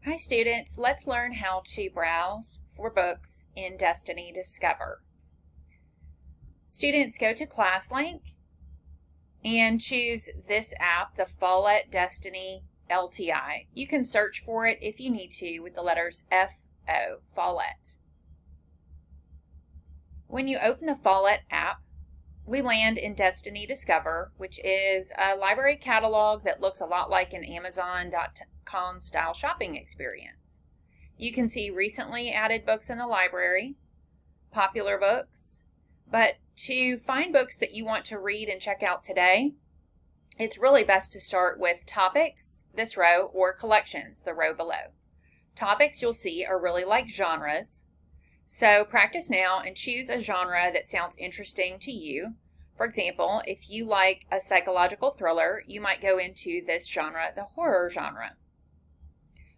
Hi students, let's learn how to browse for books in Destiny Discover. Students, go to ClassLink and choose this app, the Follett Destiny LTI. You can search for it if you need to with the letters F-O, Follett. When you open the Follett app, we land in Destiny Discover, which is a library catalog that looks a lot like an Amazon.com style shopping experience. You can see recently added books in the library, popular books, but to find books that you want to read and check out today, it's really best to start with topics, this row, or collections, the row below. Topics, you'll see, are really like genres. So practice now and choose a genre that sounds interesting to you. For example, if you like a psychological thriller, you might go into this genre, the horror genre.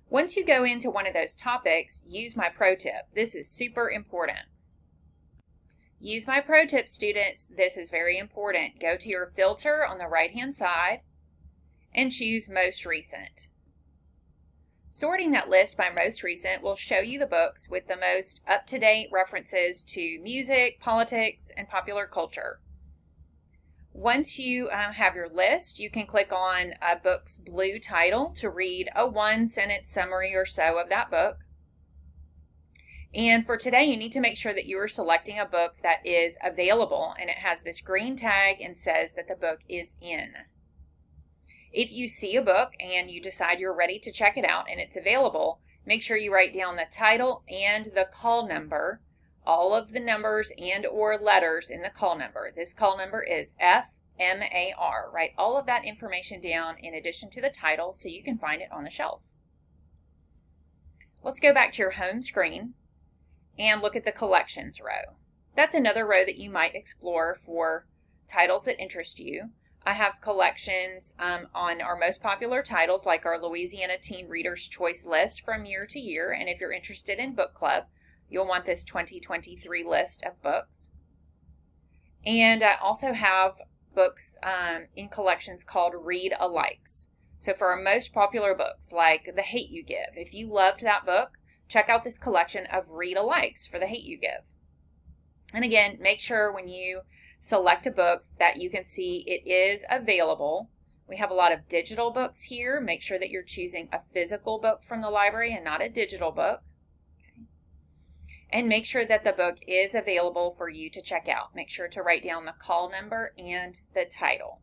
Once you go into one of those topics, use my pro tip. This is super important. Use my pro tip, students. This is very important. Go to your filter on the right-hand side and choose most recent. Sorting that list by most recent will show you the books with the most up-to-date references to music, politics, and popular culture. Once you have your list, you can click on a book's blue title to read a one-sentence summary or so of that book. And for today, you need to make sure that you are selecting a book that is available and it has this green tag and says that the book is in. If you see a book and you decide you're ready to check it out and it's available, make sure you write down the title and the call number, all of the numbers and or letters in the call number. This call number is FMAR. Write all of that information down in addition to the title so you can find it on the shelf. Let's go back to your home screen and look at the collections row. That's another row that you might explore for titles that interest you. I have collections on our most popular titles like our Louisiana Teen Reader's Choice list from year to year, and if you're interested in book club, you'll want this 2023 list of books. And I also have books in collections called Read-Alikes. So for our most popular books like The Hate U Give, if you loved that book, check out this collection of Read-Alikes for The Hate U Give. And again, make sure when you select a book that you can see it is available. We have a lot of digital books here. Make sure that you're choosing a physical book from the library and not a digital book. Okay. And make sure that the book is available for you to check out. Make sure to write down the call number and the title.